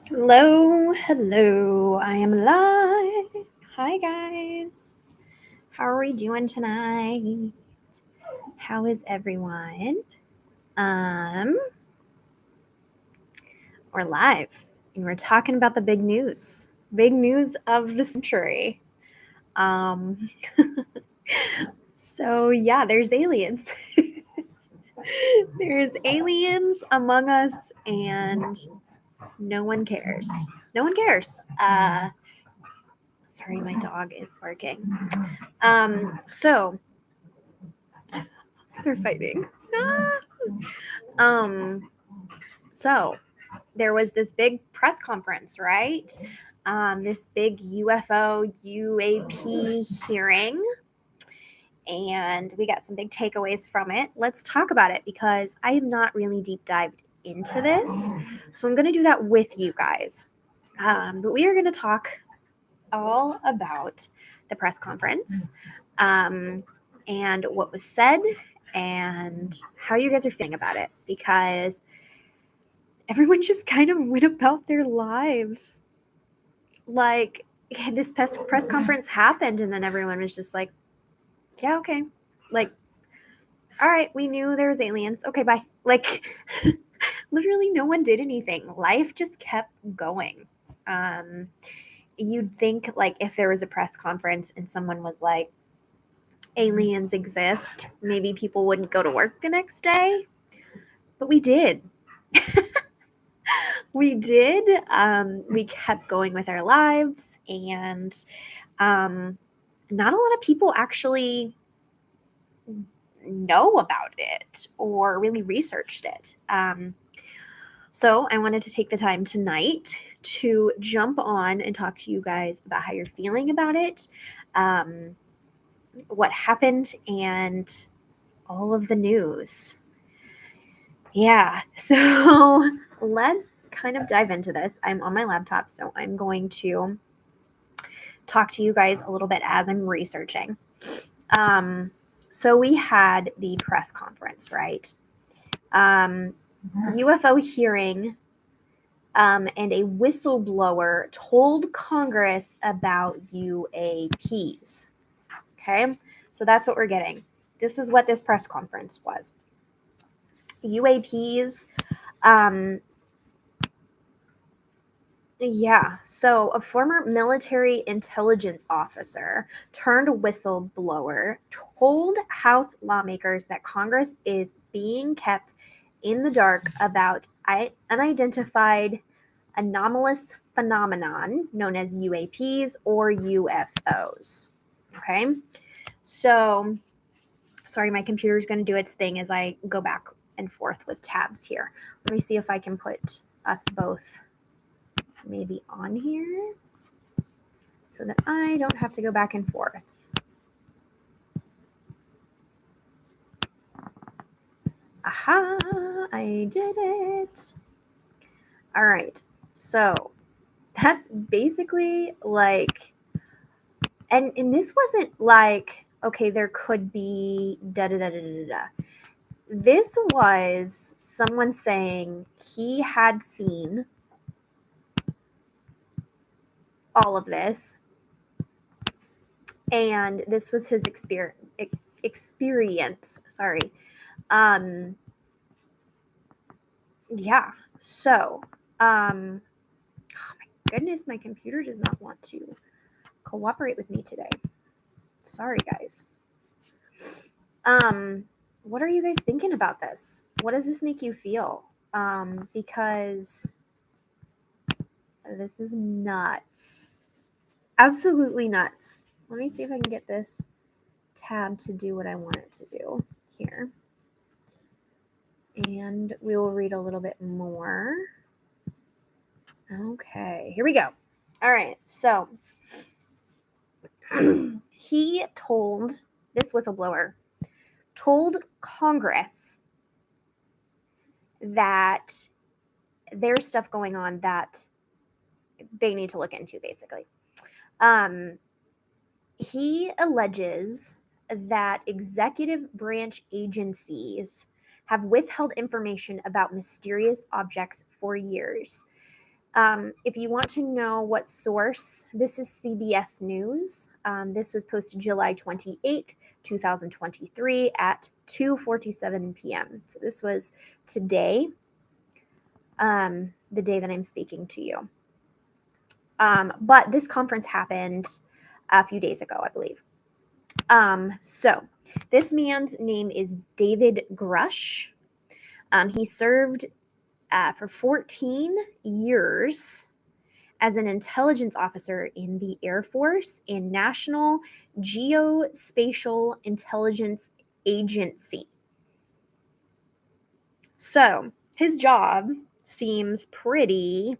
Hello, I am live. Hi, guys. How are we doing tonight? How is everyone? Um, we're live and we're talking about the big news of the century. Um, so yeah, there's aliens. There's aliens among us, and no one cares. No one cares. Sorry, my dog is barking. So they're fighting. Um, so there was this big press conference, right? This big UFO UAP hearing, and we got some big takeaways from it. Let's talk about it because I have not really deep dived into this, so I'm going to do that with you guys. But we are going to talk all about the press conference um, and what was said and how you guys are feeling about it because everyone just kind of went about their lives. Like, this press conference happened, and then everyone was just like, yeah, okay. Like, all right, we knew there was aliens. Okay, bye. Like, literally no one did anything. Life just kept going. Um, you'd think, like, if there was a press conference and someone was like, aliens exist, maybe people wouldn't go to work the next day. But we did. We did. We kept going with our lives, and um, not a lot of people actually know about it or really researched it. So I wanted to take the time tonight to jump on and talk to you guys about how you're feeling about it, um, what happened, and all of the news. Yeah, so let's kind of dive into this. I'm on my laptop, so I'm going to talk to you guys a little bit as I'm researching. Um, so we had the press conference, right? UFO hearing, and a whistleblower told Congress about UAPs. Okay, so that's what we're getting. This is what this press conference was. UAPs. Um, Yeah, so a former military intelligence officer turned whistleblower told House lawmakers that Congress is being kept in the dark about unidentified anomalous phenomenon known as UAPs or UFOs. Okay, so sorry, my computer is going to do its thing as I go back and forth with tabs here. Let me see if I can put us both maybe on here so that I don't have to go back and forth. Aha, I did it. All right, so that's basically like, and this wasn't like, okay, there could be da da da da da da. This was someone saying he had seen all of this, and this was his experience. Sorry. Um, yeah. So, oh my goodness, my computer does not want to cooperate with me today. Sorry, guys. Um, what are you guys thinking about this? What does this make you feel? Because this is nuts. Absolutely nuts. Let me see if I can get this tab to do what I want it to do here. And we will read a little bit more. Okay, here we go. All right, so he told, this whistleblower told Congress that there's stuff going on that they need to look into, basically. Um, he alleges that executive branch agencies have withheld information about mysterious objects for years. If you want to know what source, this is CBS News. This was posted July 28th, 2023 at 2:47 p.m. So this was today, the day that I'm speaking to you. But this conference happened a few days ago, I believe. So this man's name is David Grush. He served for 14 years as an intelligence officer in the Air Force and National Geospatial Intelligence Agency. So his job seems pretty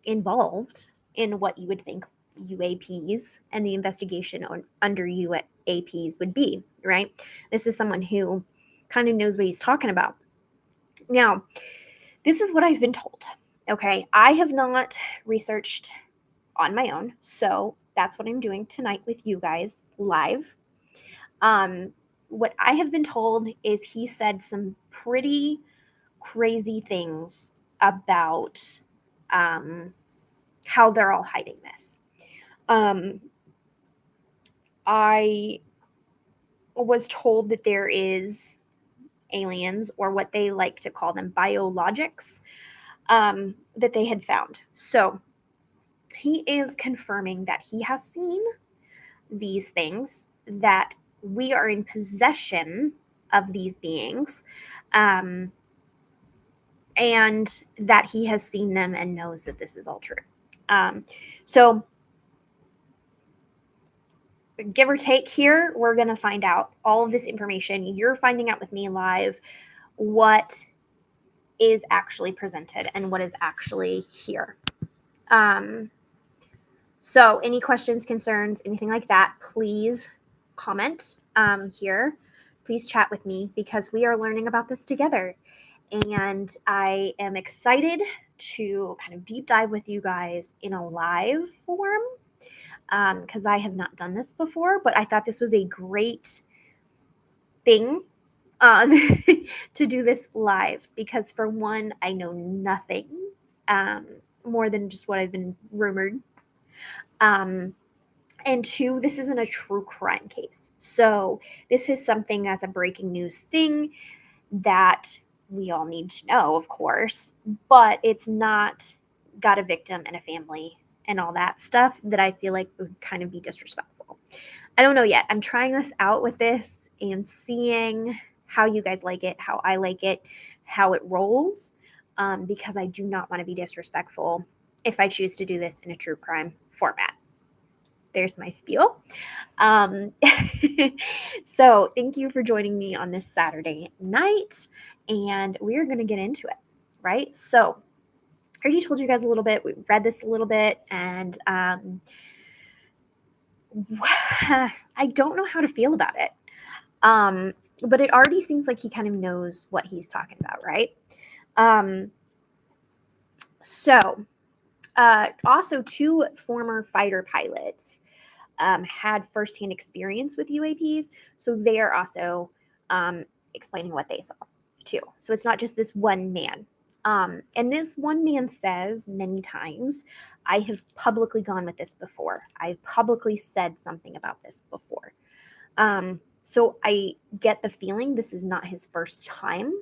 involved in what you would think UAPs and the investigation under UAPs would be, right? This is someone who kind of knows what he's talking about. Now, this is what I've been told. Okay, I have not researched on my own, so that's what I'm doing tonight with you guys live. What I have been told is he said some pretty crazy things about how they're all hiding this. I was told that there is aliens, or what they like to call them, biologics, that they had found. So he is confirming that he has seen these things, that we are in possession of these beings, and that he has seen them and knows that this is all true. So give or take here, we're going to find out all of this information. You're finding out with me live what is actually presented and what is actually here. So any questions, concerns, anything like that, please comment here. Please chat with me, because we are learning about this together. And I am excited to kind of deep dive with you guys in a live form, because I have not done this before, but I thought this was a great thing to do this live, because for one, I know nothing more than just what I've been rumored. And two, this isn't a true crime case. So this is something that's a breaking news thing that we all need to know, of course, but it's not got a victim and a family and all that stuff that I feel like would kind of be disrespectful. I don't know yet. I'm trying this out with this and seeing how you guys like it, how I like it, how it rolls, because I do not want to be disrespectful if I choose to do this in a true crime format. There's my spiel. So thank you for joining me on this Saturday night, and we're going to get into it, right? So I already told you guys a little bit. We read this a little bit, and I don't know how to feel about it. But it already seems like he kind of knows what he's talking about, right? Also, two former fighter pilots had firsthand experience with UAPs, so they are also explaining what they saw too. So it's not just this one man. And this one man says many times, I have publicly gone with this before. I've publicly said something about this before. So I get the feeling this is not his first time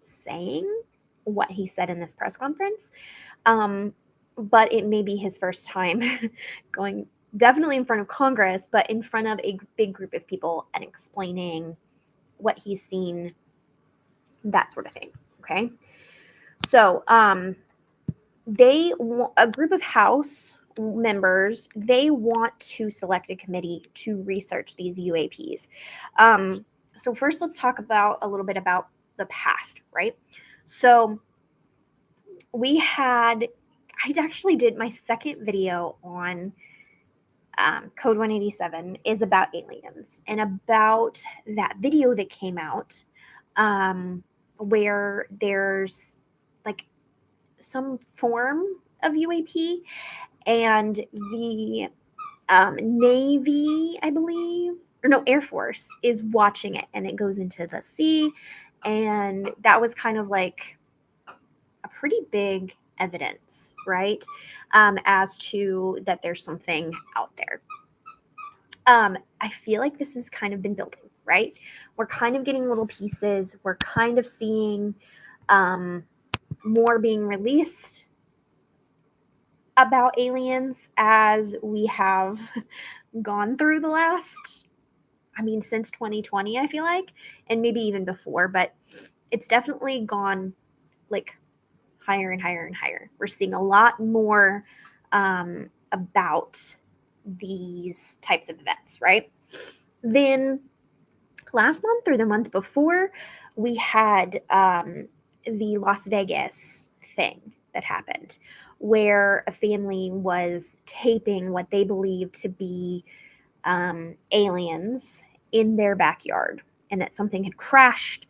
saying what he said in this press conference. But it may be his first time going definitely in front of Congress, but in front of a big group of people and explaining what he's seen, that sort of thing. Okay. So, a group of House members, they want to select a committee to research these UAPs. So first, let's talk about a little bit about the past, right? So I actually did my second video on Code 187 is about aliens, and about that video that came out where there's like some form of UAP, and the Navy, I believe, or no, Air Force is watching it, and it goes into the sea, and that was kind of like a pretty big evidence, right? As to that there's something out there. I feel like this has kind of been building, right? We're kind of getting little pieces. We're kind of seeing more being released about aliens as we have gone through the last, since 2020, I feel like, and maybe even before, but it's definitely gone like higher and higher and higher. We're seeing a lot more about these types of events, right? Then last month or the month before, we had the Las Vegas thing that happened where a family was taping what they believed to be aliens in their backyard, and that something had crashed,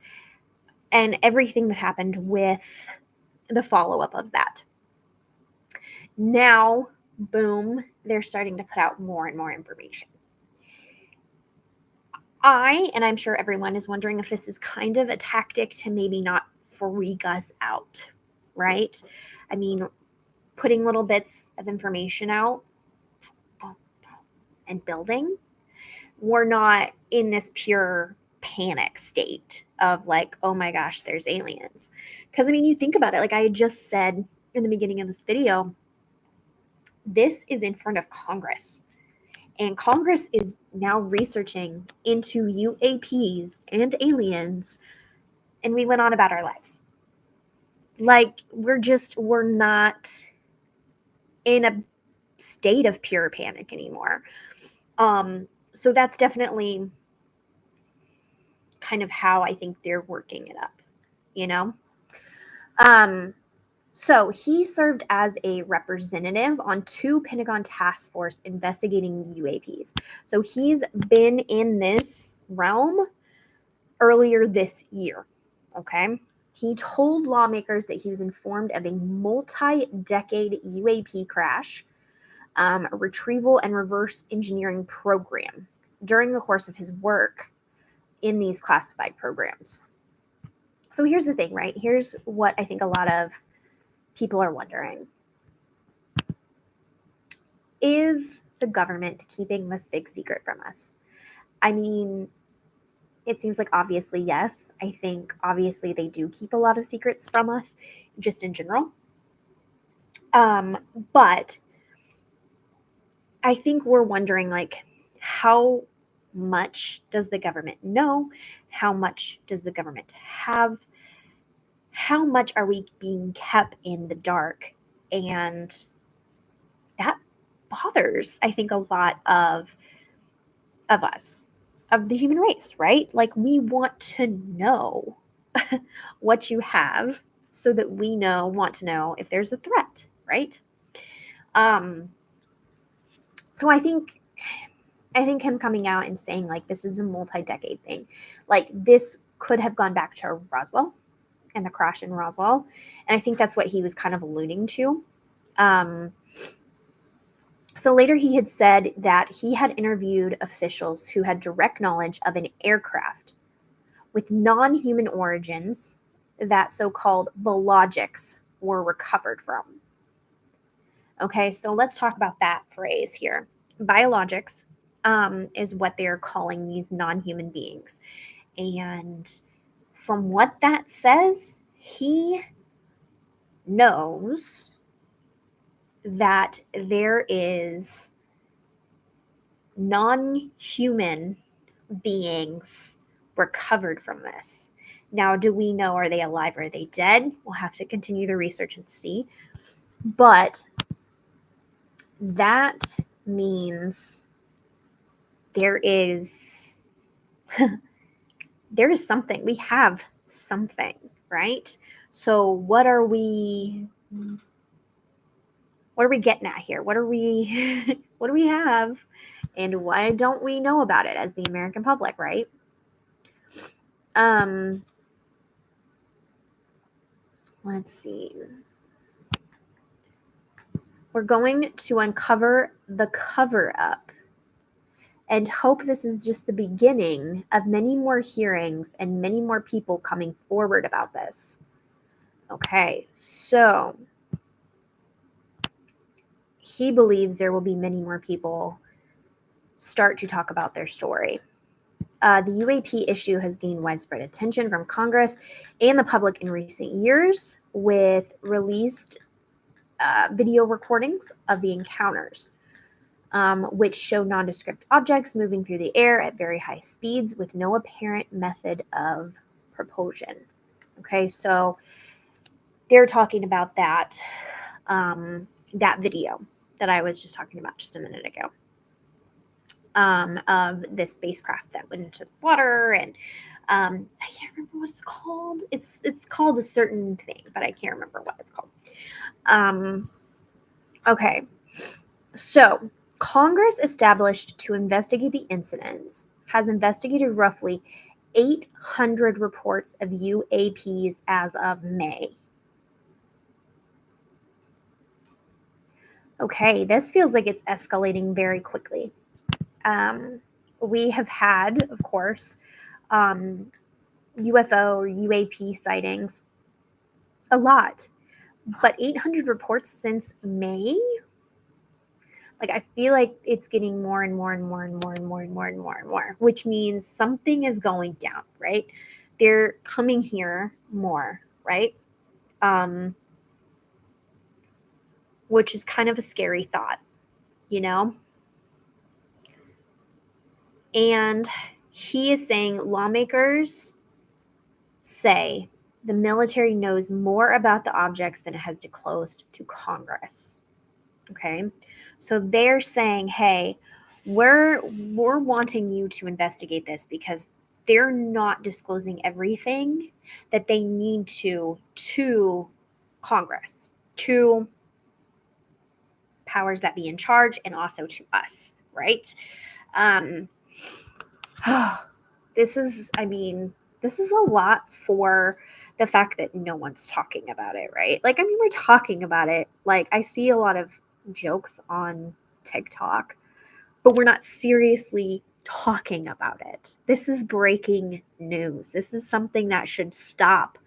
and everything that happened with the follow-up of that. Now, boom, they're starting to put out more and more information. And I'm sure everyone is wondering if this is kind of a tactic to maybe not freak us out, right? Putting little bits of information out and building. We're not in this pure panic state of like, oh my gosh, there's aliens. Because you think about it, like I had just said in the beginning of this video, this is in front of Congress. And Congress is now researching into UAPs and aliens, and we went on about our lives. Like, we're not in a state of pure panic anymore. So that's definitely kind of how I think they're working it up, you know? So he served as a representative on 2 Pentagon task force investigating UAPs. So he's been in this realm earlier this year, okay? He told lawmakers that he was informed of a multi-decade UAP crash, a retrieval and reverse engineering program during the course of his work in these classified programs. So here's the thing, right? Here's what I think a lot of people are wondering. Is the government keeping this big secret from us? It seems like obviously yes. I think obviously they do keep a lot of secrets from us, just in general. But I think we're wondering, like, how much does the government know? How much does the government have? How much are we being kept in the dark? And that bothers, I think, a lot of us, of the human race, right? Like, we want to know what you have so that we want to know if there's a threat, right? So I think him coming out and saying, like, this is a multi-decade thing, like, this could have gone back to Roswell and the crash in Roswell. And I think that's what he was kind of alluding to. So later he had said that he had interviewed officials who had direct knowledge of an aircraft with non-human origins that so-called biologics were recovered from. Okay, so let's talk about that phrase here. Biologics is what they're calling these non-human beings. And from what that says, he knows that there is non-human beings recovered from this. Now, do we know, are they alive or are they dead? We'll have to continue the research and see. But that means there is something. We have something, right? So what are we getting at here? What do we have, and why don't we know about it as the American public, right? Let's see. We're going to uncover the cover-up and hope this is just the beginning of many more hearings and many more people coming forward about this. Okay, so he believes there will be many more people start to talk about their story. The UAP issue has gained widespread attention from Congress and the public in recent years, with released video recordings of the encounters, which show nondescript objects moving through the air at very high speeds with no apparent method of propulsion. Okay, so they're talking about that that video that I was just talking about just a minute ago, of this spacecraft that went into the water, and I can't remember what it's called. It's called a certain thing, but I can't remember what it's called. Okay, so Congress, established to investigate the incidents, has investigated roughly 800 reports of UAPs as of May. Okay, this feels like it's escalating very quickly. We have had, of course, UFO or UAP sightings a lot, but 800 reports since May? Like, I feel like it's getting more and more and more and more and more and more and more and more, which means something is going down, right? They're coming here more, right? Which is kind of a scary thought, you know? And he is saying lawmakers say the military knows more about the objects than it has disclosed to Congress. Okay? So they're saying, hey, we're wanting you to investigate this because they're not disclosing everything that they need to Congress, to powers that be in charge, and also to us, right? This is a lot for the fact that no one's talking about it, right? Like, I mean, we're talking about it. Like, I see a lot of jokes on TikTok, but we're not seriously talking about it. This is breaking news. This is something that should stop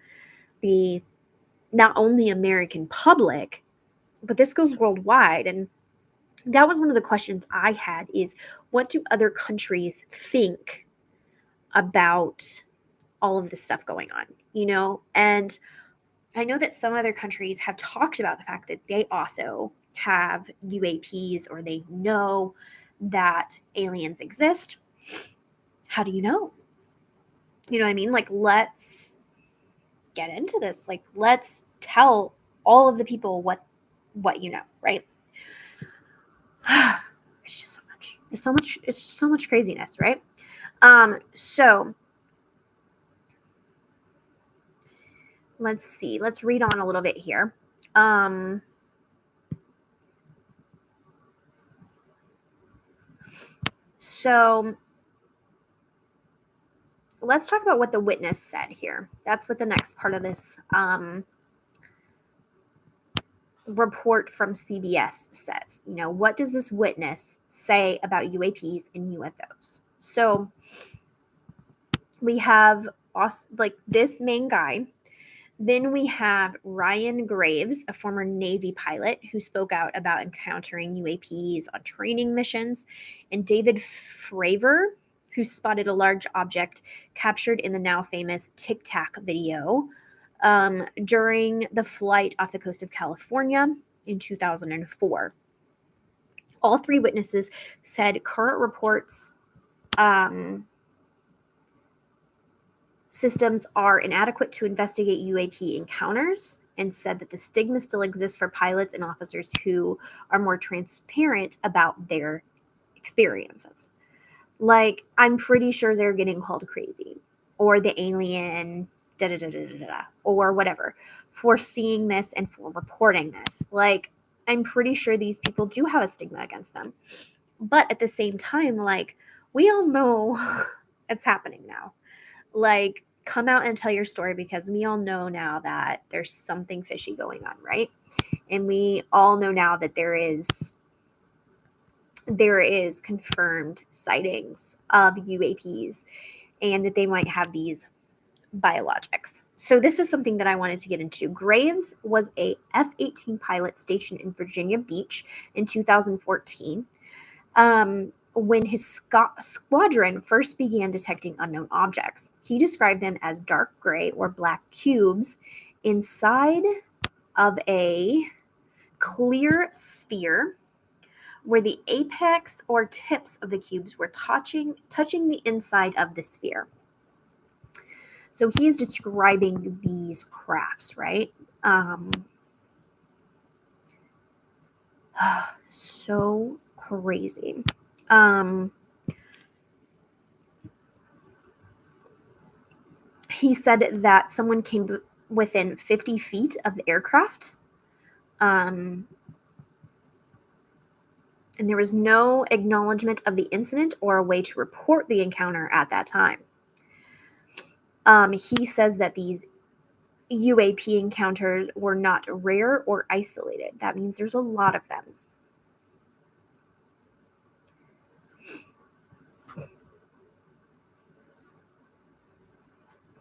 the not only American public, but this goes worldwide. And that was one of the questions I had, is what do other countries think about all of this stuff going on, you know? And I know that some other countries have talked about the fact that they also have UAPs, or they know that aliens exist. How do you know? You know what I mean? Like, let's get into this. Like, let's tell all of the people what you know, right? It's just so much. It's so much craziness, right? So let's see. Let's read on a little bit here. So let's talk about what the witness said here. That's what the next part of this report from CBS says. You know, what does this witness say about UAPs and UFOs? So we have like this main guy. Then we have Ryan Graves, a former Navy pilot who spoke out about encountering UAPs on training missions, and David Fravor, who spotted a large object captured in the now famous Tic Tac video during the flight off the coast of California in 2004. All three witnesses said current reports systems are inadequate to investigate UAP encounters, and said that the stigma still exists for pilots and officers who are more transparent about their experiences. Like, I'm pretty sure they're getting called crazy, or the alien or whatever, for seeing this and for reporting this. Like, I'm pretty sure these people do have a stigma against them. But at the same time, like, we all know it's happening now. Like, come out and tell your story, because we all know now that there's something fishy going on, right? And we all know now that there is confirmed sightings of UAPs, and that they might have these biologics. So this was something that I wanted to get into. Graves was a F-18 pilot stationed in Virginia Beach in 2014. When his squadron first began detecting unknown objects. He described them as dark gray or black cubes inside of a clear sphere where the apex or tips of the cubes were touching the inside of the sphere. So he is describing these crafts, right? So crazy. He said that someone came within 50 feet of the aircraft. And there was no acknowledgement of the incident or a way to report the encounter at that time. He says that these UAP encounters were not rare or isolated. That means there's a lot of them.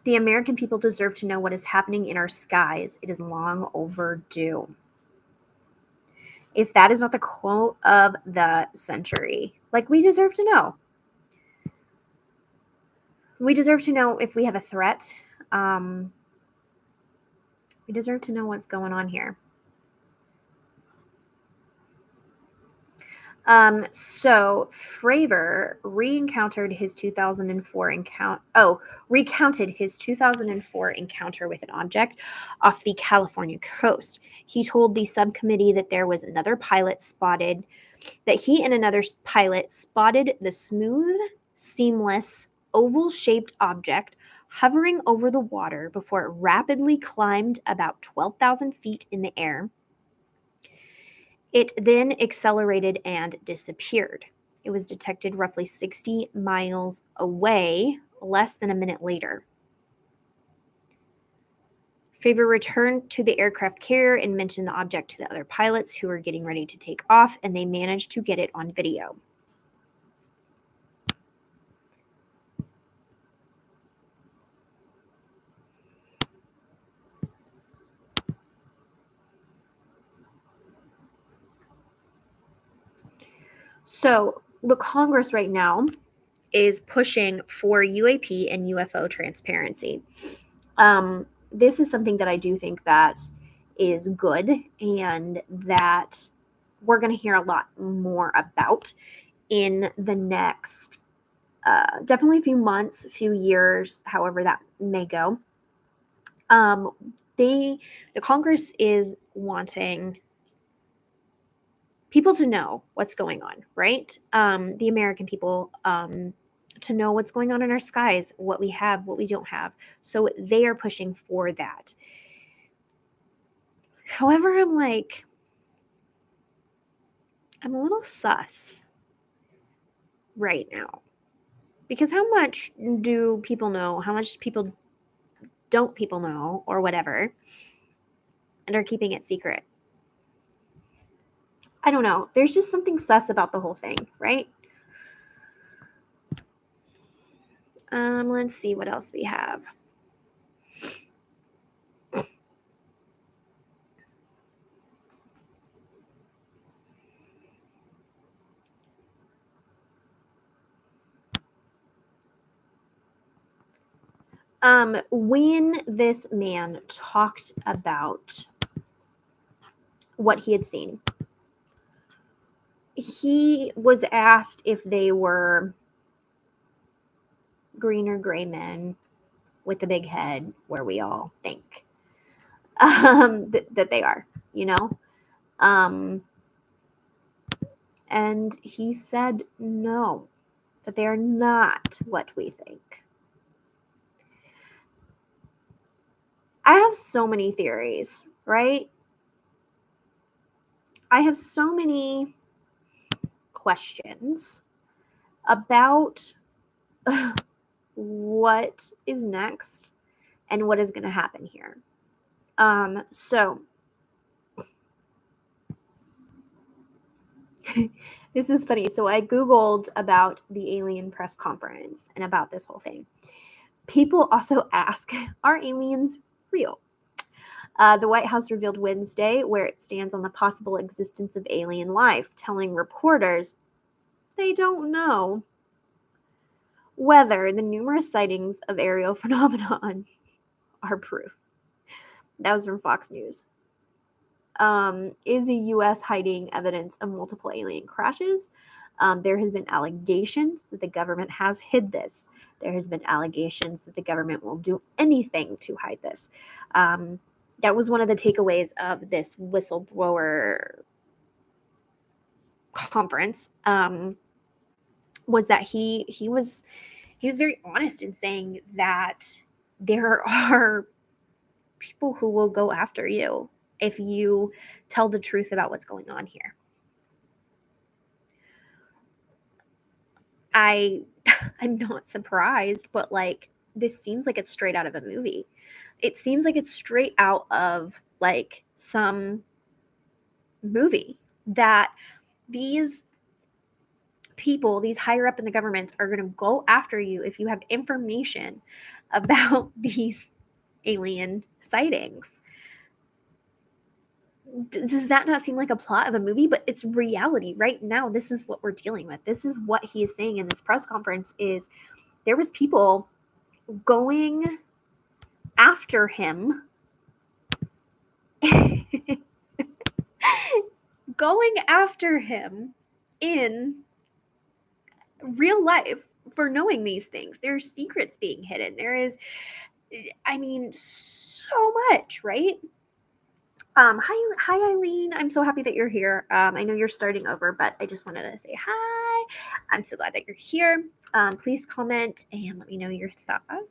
The American people deserve to know what is happening in our skies. It is long overdue. If that is not the quote of the century, like, we deserve to know. We deserve to know if we have a threat. We deserve to know what's going on here. So Fravor recounted his 2004 encounter with an object off the California coast. He told the subcommittee that there was another pilot spotted the smooth, seamless, oval-shaped object hovering over the water before it rapidly climbed about 12,000 feet in the air. It then accelerated and disappeared. It was detected roughly 60 miles away less than a minute later. Fravor returned to the aircraft carrier and mentioned the object to the other pilots who were getting ready to take off, and they managed to get it on video. So the Congress right now is pushing for UAP and UFO transparency. This is something that I do think that is good and that we're going to hear a lot more about in the next definitely a few months, few years, however that may go. The Congress is wanting people to know what's going on, right? The American people to know what's going on in our skies, what we have, what we don't have. So they are pushing for that. However, I'm a little sus right now. Because how much do people know? How much don't people know, or whatever, and are keeping it secret? I don't know. There's just something sus about the whole thing, right? Let's see what else we have. When this man talked about what he had seen, he was asked if they were green or gray men with a big head, where we all think that they are, you know? And he said no, that they are not what we think. I have so many theories, right? I have so many questions about what is next and what is going to happen here. So this is funny. So I Googled about the alien press conference and about this whole thing. People also ask, are aliens real? The White House revealed Wednesday where it stands on the possible existence of alien life, telling reporters they don't know whether the numerous sightings of aerial phenomenon are proof. That was from Fox News. Is the U.S. hiding evidence of multiple alien crashes? There has been allegations that the government has hid this. There has been allegations that the government will do anything to hide this. That was one of the takeaways of this whistleblower conference. Was that he was very honest in saying that there are people who will go after you if you tell the truth about what's going on here. I'm not surprised, but like this seems like it's straight out of a movie. It seems like it's straight out of like some movie that these people, these higher up in the government, are going to go after you if you have information about these alien sightings. Does that not seem like a plot of a movie? But it's reality right now. This is what we're dealing with. This is what he is saying in this press conference is there was people going after him going after him in real life for knowing these things. There's secrets being hidden. There is, I mean, so much, right? Hi, Eileen. I'm so happy that you're here. I know you're starting over, but I just wanted to say hi. I'm so glad that you're here. Please comment and let me know your thoughts.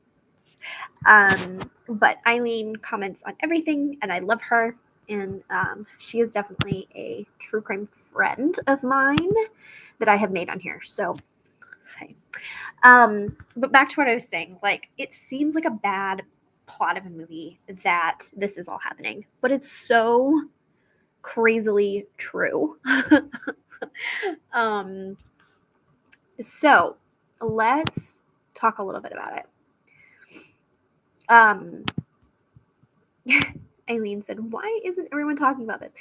But Eileen comments on everything, and I love her. And she is definitely a true crime friend of mine that I have made on here. So, hi. But back to what I was saying. Like, it seems like a bad plot of a movie that this is all happening, but it's so crazily true. So let's talk a little bit about it. Eileen said, why isn't everyone talking about this?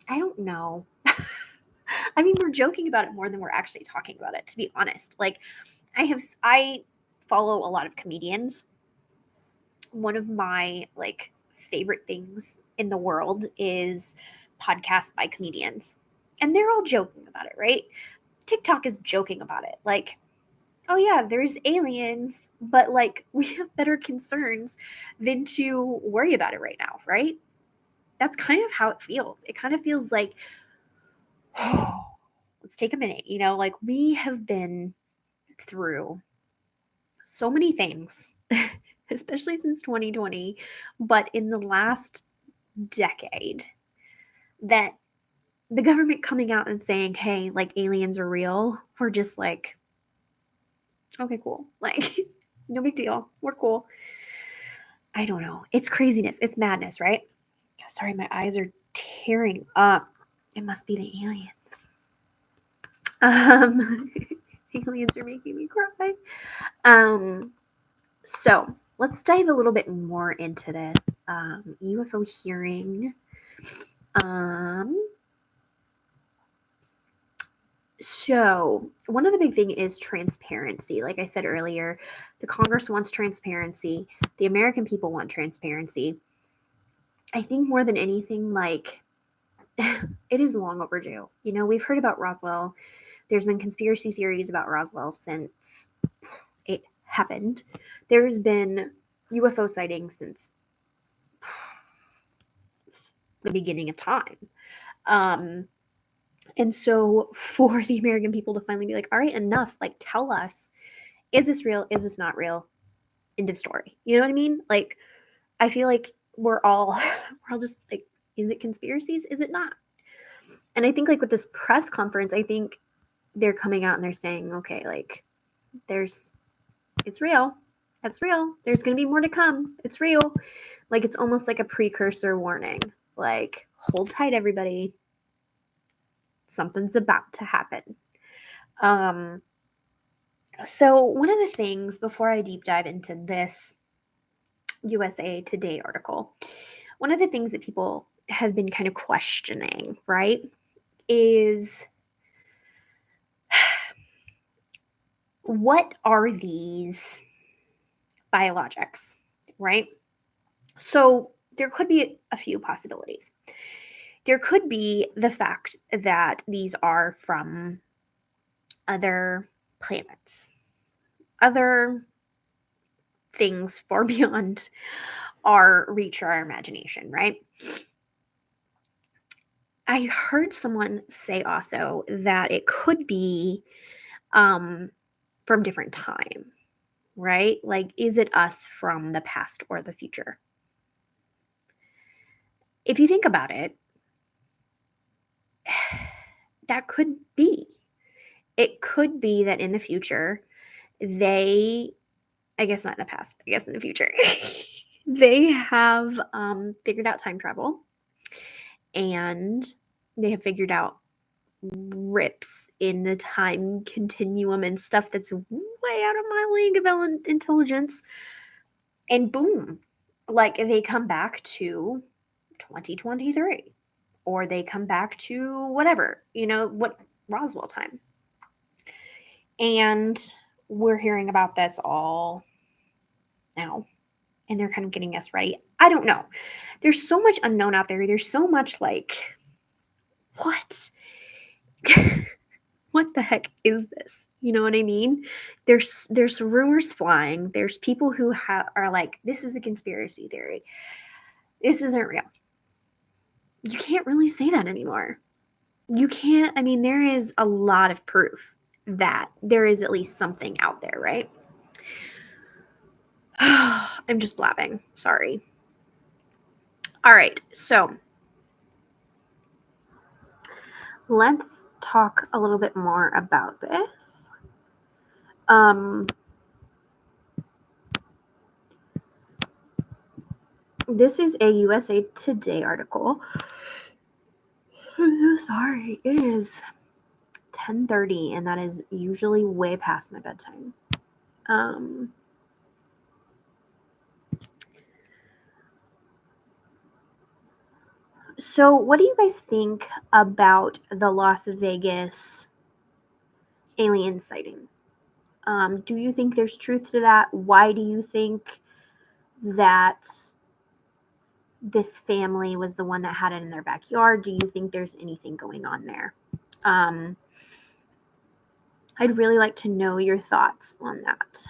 I don't know. I mean, we're joking about it more than we're actually talking about it, to be honest. Like, I follow a lot of comedians. One of my like favorite things in the world is podcasts by comedians. And they're all joking about it, right? TikTok is joking about it. Like, oh yeah, there's aliens, but like we have better concerns than to worry about it right now, right? That's kind of how it feels. It kind of feels like, oh, let's take a minute. Like we have been through so many things, especially since 2020, but in the last decade, that the government coming out and saying, hey, like aliens are real, we're just like, okay, cool. Like, no big deal. We're cool. I don't know. It's craziness. It's madness, right? Sorry, my eyes are tearing up. It must be the aliens. Aliens are making me cry. So let's dive a little bit more into this UFO hearing. So one of the big thing is transparency. Like I said earlier, the Congress wants transparency. The American people want transparency. I think more than anything, like it is long overdue. We've heard about Roswell. There's been conspiracy theories about Roswell since it happened. There's been UFO sightings since the beginning of time. And so for the American people to finally be like, all right, enough, like tell us, is this real? Is this not real? End of story. You know what I mean? Like, I feel like we're all just like, is it conspiracies? Is it not? And I think like with this press conference, I think they're coming out and they're saying, okay, like it's real. That's real. There's going to be more to come. It's real. Like, it's almost like a precursor warning. Like, hold tight, everybody. Something's about to happen. So, one of the things before I deep dive into this USA Today article, one of the things that people have been kind of questioning, right, is what are these biologics, right? So, there could be a few possibilities. There could be the fact that these are from other planets, other things far beyond our reach or our imagination, right? I heard someone say also that it could be from different time, right? Like, is it us from the past or the future? If you think about it, that could be. It could be that in the future, they, I guess not in the past, I guess in the future, they have figured out time travel and they have figured out rips in the time continuum and stuff that's way out of my league of intelligence. And boom, like they come back to 2023 or they come back to whatever, what Roswell time. And we're hearing about this all now and they're kind of getting us ready. I don't know. There's so much unknown out there. There's so much like, what? What the heck is this? You know what I mean? There's rumors flying. There's people who are like, this is a conspiracy theory. This isn't real. You can't really say that anymore. You can't. I mean, there is a lot of proof that there is at least something out there, right? I'm just blabbing. Sorry. All right. So let's talk a little bit more about this. This is a USA Today article. I'm so sorry. It is 10:30, and that is usually way past my bedtime. So what do you guys think about the Las Vegas alien sighting? Do you think there's truth to that? Why do you think that this family was the one that had it in their backyard? Do you think there's anything going on there? I'd really like to know your thoughts on that.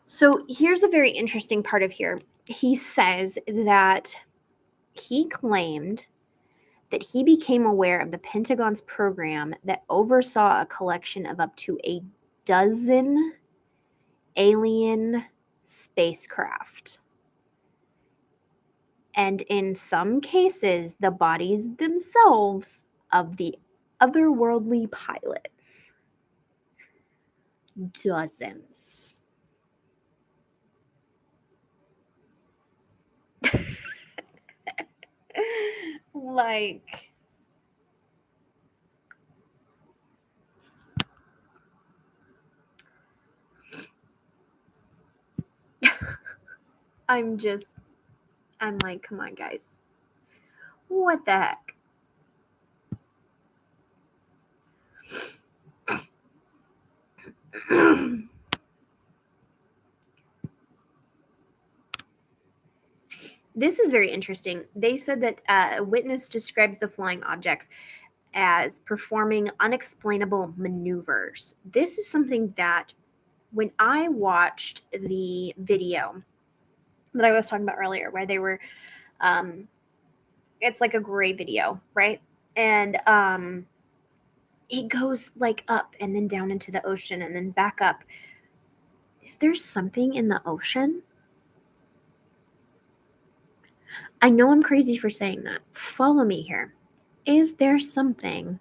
So here's a very interesting part of here. He says that he claimed that he became aware of the Pentagon's program that oversaw a collection of up to a dozen alien spacecraft. And in some cases, the bodies themselves of the otherworldly pilots. Dozens. Like, I'm like, come on, guys. What the heck? This is very interesting. They said that a witness describes the flying objects as performing unexplainable maneuvers. This is something that when I watched the video that I was talking about earlier, where they were, it's like a gray video, right? And it goes like up and then down into the ocean and then back up. Is there something in the ocean? I know I'm crazy for saying that. Follow me here. Is there something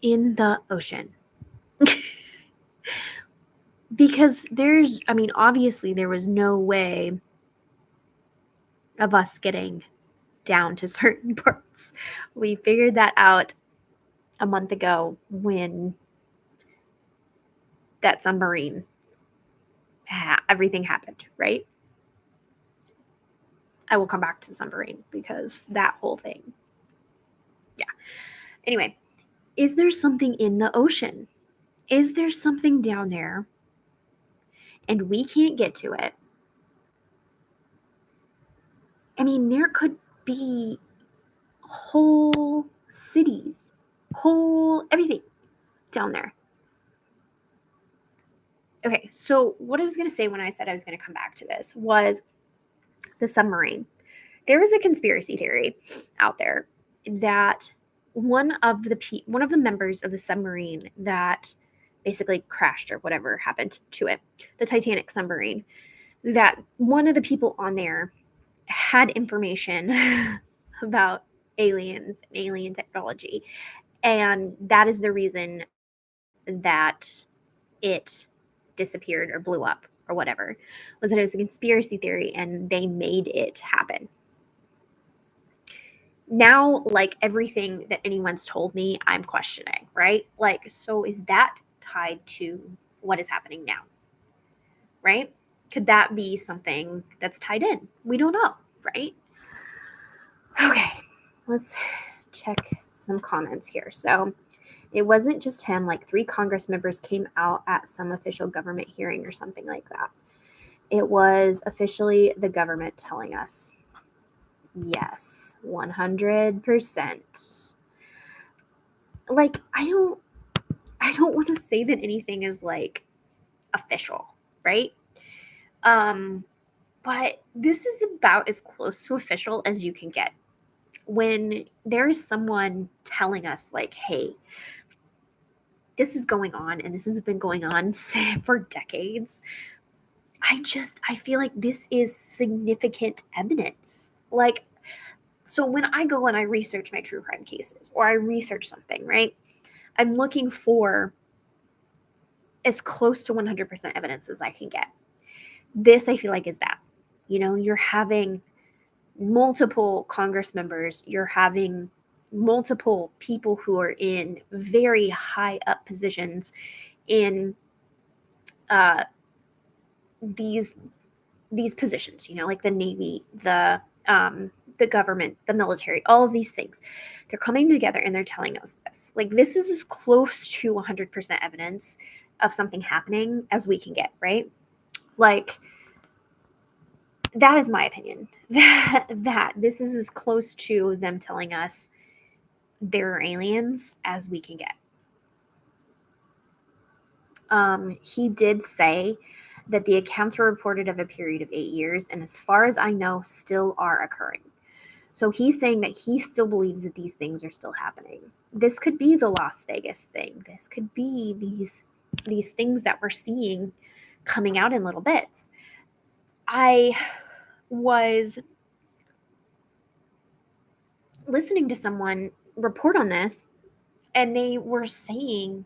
in the ocean? Because obviously there was no way of us getting down to certain parts. We figured that out a month ago when that submarine, everything happened, right? I will come back to the submarine because that whole thing. Yeah. Anyway, is there something in the ocean? Is there something down there and we can't get to it? I mean, there could be whole cities, whole everything down there. Okay, so what I was going to say when I said I was going to come back to this was the submarine. There is a conspiracy theory out there that one of the members of the submarine that basically crashed or whatever happened to it, the Titanic submarine, that one of the people on there had information about aliens and alien technology, and that is the reason that it disappeared or blew up or whatever, was that it was a conspiracy theory and they made it happen. Now, like everything that anyone's told me, I'm questioning, right? Like, so is that tied to what is happening now? Right? Could that be something that's tied in? We don't know, right? Okay, let's check some comments here. So it wasn't just him, like 3 Congress members came out at some official government hearing or something like that. It was officially the government telling us. Yes, 100%. Like, I don't want to say that anything is like official, right? But this is about as close to official as you can get. When there is someone telling us like, hey, this is going on and this has been going on for decades, I feel like this is significant evidence. Like, so when I go and I research my true crime cases or I research something, right? I'm looking for as close to 100% evidence as I can get. This, I feel like, is that. You're having multiple Congress members, you're having multiple people who are in very high up positions in these positions, like the Navy, the government, the military, all of these things. They're coming together and they're telling us this. Like, this is as close to 100% evidence of something happening as we can get, right? Like, that is my opinion. That this is as close to them telling us they're aliens as we can get. He did say that the accounts were reported of a period of 8 years, and as far as I know, still are occurring. So he's saying that he still believes that these things are still happening. This could be the Las Vegas thing. This could be these things that we're seeing coming out in little bits. I was listening to someone report on this, and they were saying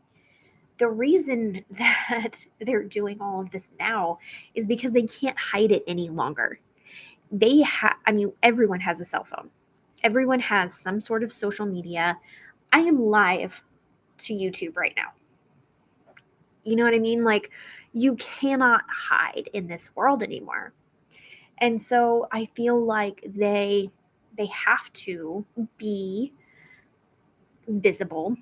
the reason that they're doing all of this now is because they can't hide it any longer. Everyone has a cell phone. Everyone has some sort of social media. I am live to YouTube right now. You know what I mean? Like, you cannot hide in this world anymore. And so I feel like they have to be visible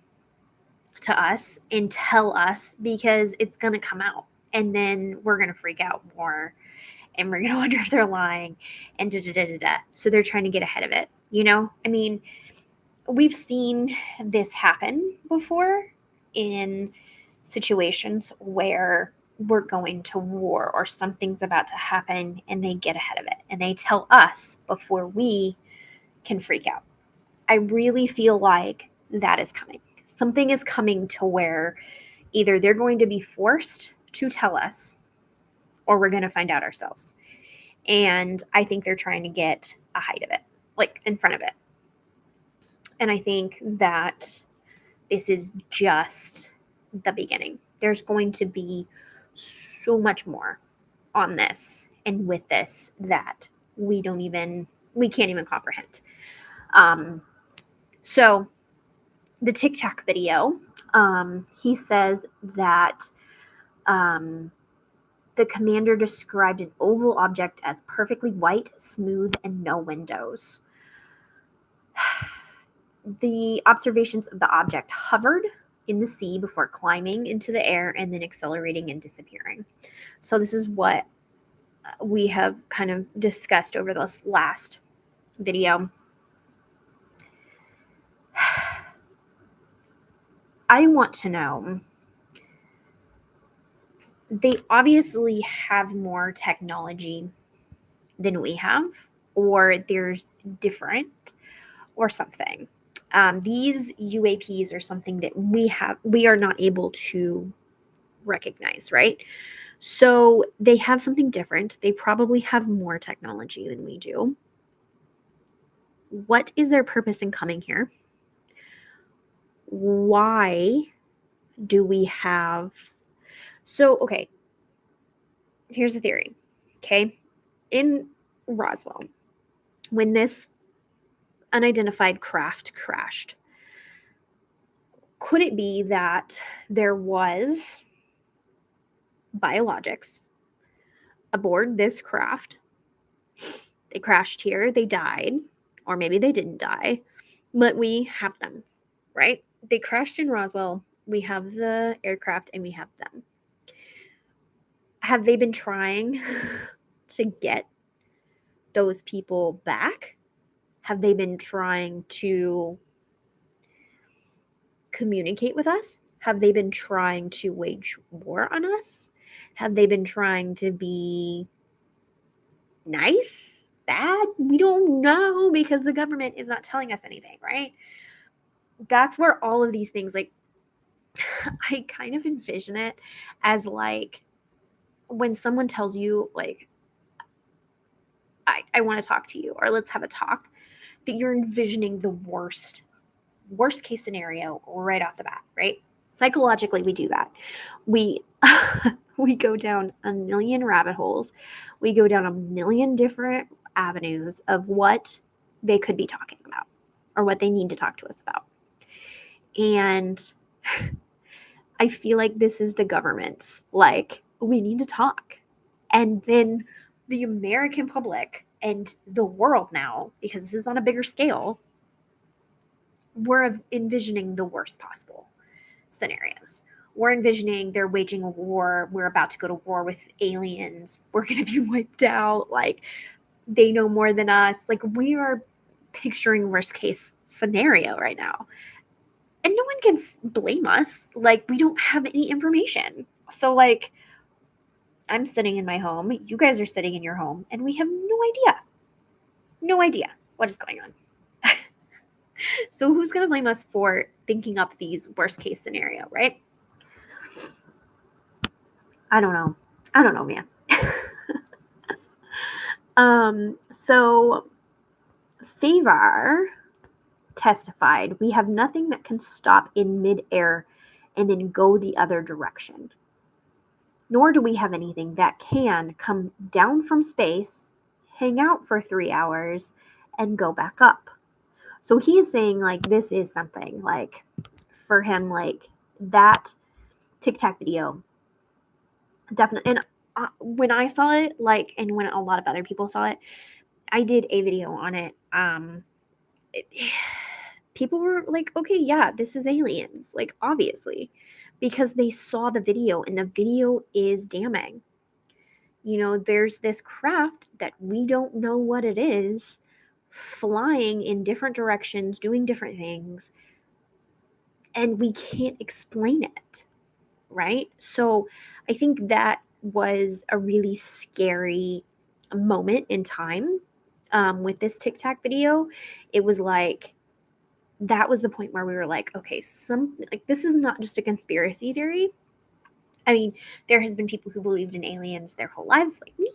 to us and tell us, because it's going to come out and then we're going to freak out more and we're going to wonder if they're lying and da-da-da-da-da. So they're trying to get ahead of it. We've seen this happen before in situations where we're going to war or something's about to happen, and they get ahead of it and they tell us before we can freak out. I really feel like that is coming. Something is coming to where either they're going to be forced to tell us or we're going to find out ourselves. And I think they're trying to get a height of it, like in front of it. And I think that this is just the beginning. There's going to be so much more on this and with this that we don't even we can't even comprehend. So the TikTok video, he says that the commander described an oval object as perfectly white, smooth, and no windows. The observations of the object hovered in the sea before climbing into the air and then accelerating and disappearing. So this is what we have kind of discussed over this last video. I want to know, they obviously have more technology than we have, or there's different or something. These UAPs are something that we are not able to recognize, right? So they have something different. They probably have more technology than we do. What is their purpose in coming here? Why do we have... So, okay, here's the theory, okay? In Roswell, when this unidentified craft crashed, could it be that there was biologics aboard this craft? They crashed here, they died, or maybe they didn't die, but we have them, right? They crashed in Roswell, we have the aircraft, and we have them. Have they been trying to get those people back? Have they been trying to communicate with us? Have they been trying to wage war on us? Have they been trying to be nice? Bad? We don't know, because the government is not telling us anything, right? That's where all of these things, like, I kind of envision it as like when someone tells you, like, I want to talk to you, or let's have a talk, that you're envisioning the worst case scenario right off the bat, right? Psychologically, we do that. We we go down a million rabbit holes. We go down a million different avenues of what they could be talking about or what they need to talk to us about. And I feel like this is the government's, like, we need to talk. And then the American public and the world now, because this is on a bigger scale, we're envisioning the worst possible scenarios. We're envisioning they're waging a war. We're about to go to war with aliens. We're going to be wiped out. Like, they know more than us. Like, we are picturing worst case scenario right now. And no one can blame us. Like, we don't have any information. So, like, I'm sitting in my home. You guys are sitting in your home. And we have no idea what is going on. So who's going to blame us for thinking up these worst case scenario, right? I don't know, man. So Favar testified, we have nothing that can stop in midair and then go the other direction. Nor do we have anything that can come down from space, hang out for 3 hours, and go back up. So he is saying, like, this is something, like, for him, like, that TikTok video, definitely. And when I saw it, like, and when a lot of other people saw it, I did a video on it. People were like, okay, yeah, this is aliens, like, obviously, because they saw the video, and the video is damning. You know, there's this craft that we don't know what it is, flying in different directions, doing different things, and we can't explain it, right? So I think that was a really scary moment in time with this TikTok video. It was like, that was the point where we were like, okay, like, this is not just a conspiracy theory. I mean, there has been people who believed in aliens their whole lives, like me.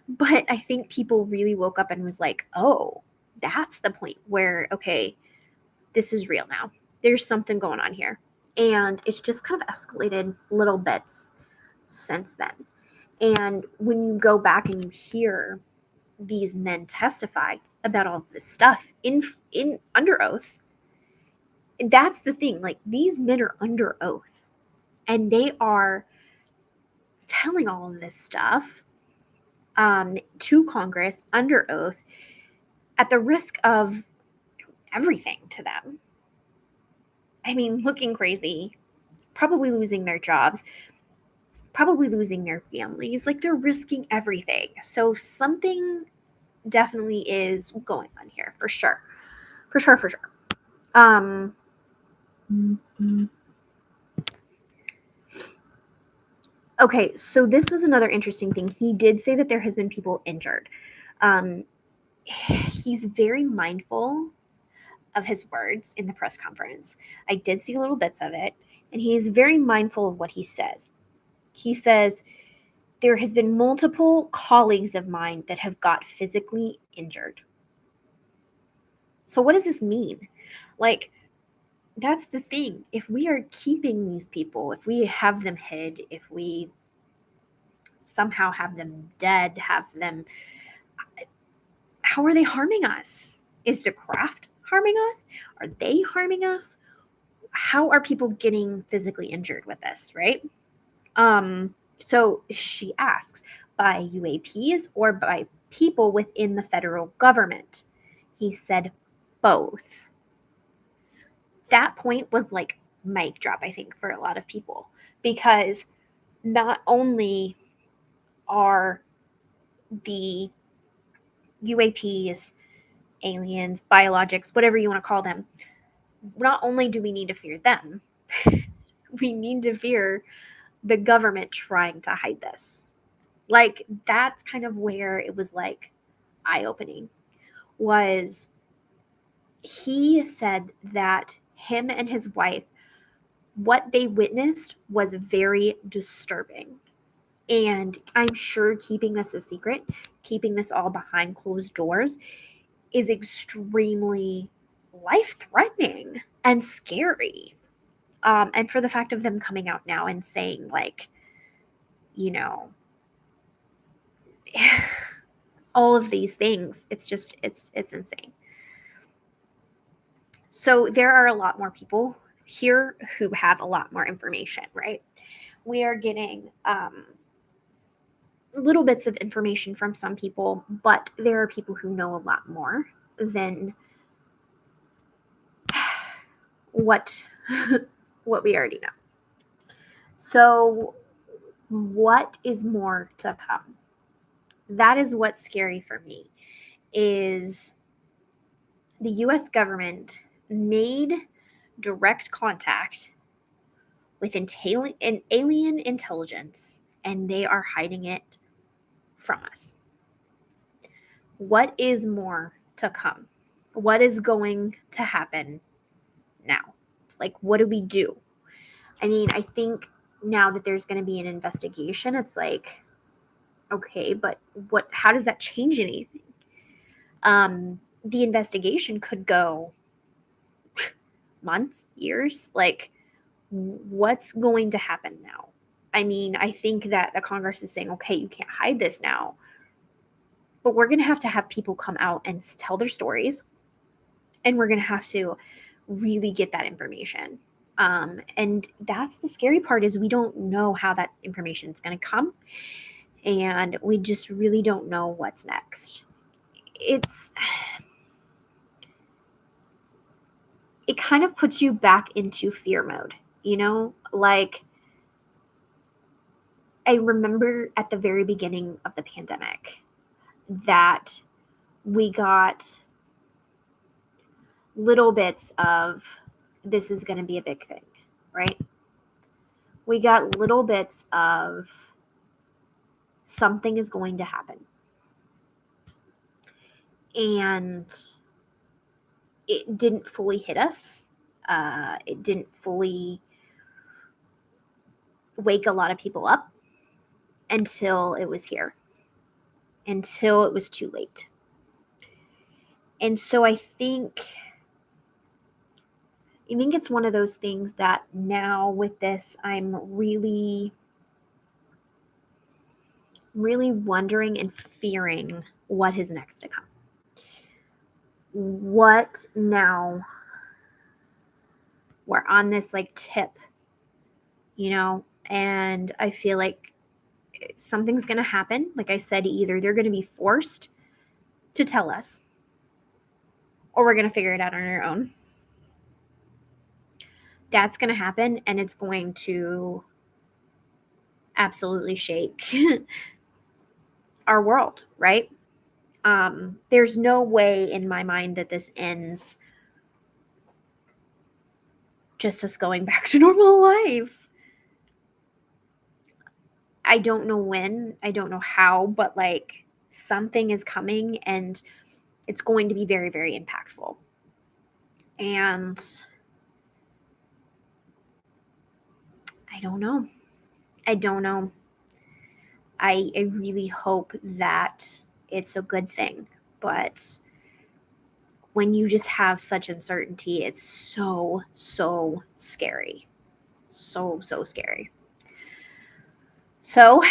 But I think people really woke up and was like, oh, that's the point where, okay, this is real now. There's something going on here. And it's just kind of escalated little bits since then. And when you go back and you hear these men testify about all this stuff in under oath. That's the thing. Like, these men are under oath, and they are telling all of this stuff to Congress under oath at the risk of everything to them. I mean, looking crazy, probably losing their jobs, probably losing their families. Like, they're risking everything. So something definitely is going on here, for sure. For sure. Okay, so this was another interesting thing. He did say that there has been people injured. He's very mindful of his words in the press conference. I did see little bits of it, and he is very mindful of what he says. He says, there has been multiple colleagues of mine that have got physically injured. So what does this mean? Like, that's the thing. If we are keeping these people, if we have them hid, if we somehow have them dead, have them, how are they harming us? Is the craft harming us? Are they harming us? How are people getting physically injured with this, right? So she asks, by UAPs or by people within the federal government? He said both. That point was like mic drop, I think, for a lot of people, because not only are the UAPs, aliens, biologics, whatever you want to call them, not only do we need to fear them, we need to fear the government trying to hide this. Like, that's kind of where it was like eye-opening. Was he said that him and his wife, what they witnessed was very disturbing. And I'm sure keeping this a secret, keeping this all behind closed doors, is extremely life-threatening and scary. And for the fact of them coming out now and saying, like, you know, all of these things, it's insane. So there are a lot more people here who have a lot more information, right? We are getting little bits of information from some people, but there are people who know a lot more than what we already know. So what is more to come? That is what's scary for me, is the US government made direct contact with an alien intelligence, and they are hiding it from us. What is more to come? What is going to happen now? Like, what do we do? I mean, I think now that there's going to be an investigation, it's like, okay, but how does that change anything? The investigation could go months, years. Like, what's going to happen now? I mean, I think that the Congress is saying, okay, you can't hide this now, but we're going to have people come out and tell their stories, and we're going to have to really get that information. And that's the scary part, is we don't know how that information is going to come, and we just really don't know what's next. It kind of puts you back into fear mode, you know? Like, I remember at the very beginning of the pandemic that we got little bits of, this is going to be a big thing, right? We got little bits of, something is going to happen. And it didn't fully hit us. It didn't fully wake a lot of people up until it was here, until it was too late. And so I think it's one of those things that now with this, I'm really wondering and fearing what is next to come. What now? We're on this like tip, and I feel like something's going to happen. Like I said, either they're going to be forced to tell us, or we're going to figure it out on our own. That's going to happen, and it's going to absolutely shake our world, right? There's no way in my mind that this ends just us going back to normal life. I don't know when, I don't know how, but like something is coming and it's going to be very, very impactful. And I don't know. I really hope that it's a good thing, but when you just have such uncertainty, it's so, so scary. So, so scary. So,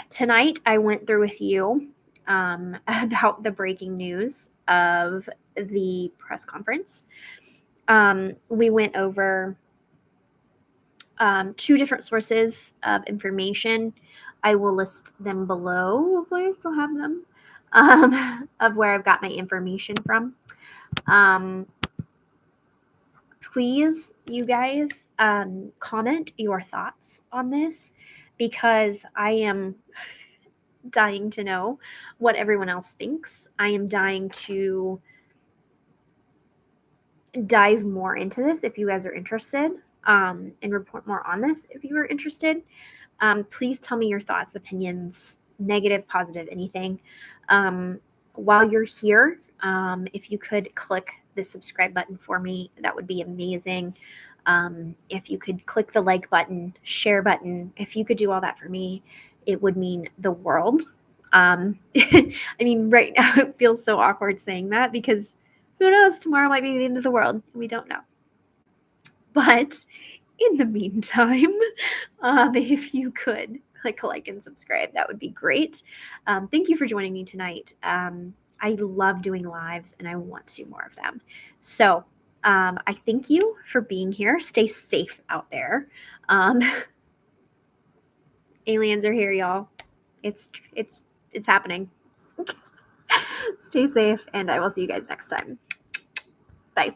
tonight I went through with you about the breaking news of the press conference. We went over 2 different sources of information. I will list them below. Hopefully, I still have them of where I've got my information from. Please, you guys, comment your thoughts on this because I am dying to know what everyone else thinks. I am dying to dive more into this if you guys are interested, and report more on this if you are interested. Please tell me your thoughts, opinions, negative, positive, anything. While you're here, if you could click the subscribe button for me, that would be amazing. If you could click the like button, share button, if you could do all that for me, it would mean the world. I mean, right now it feels so awkward saying that because who knows, tomorrow might be the end of the world. We don't know. But in the meantime, if you could click like and subscribe, that would be great. Thank you for joining me tonight. I love doing lives and I want to do more of them. So I thank you for being here. Stay safe out there. Aliens are here, y'all. It's happening. Stay safe, and I will see you guys next time. Bye.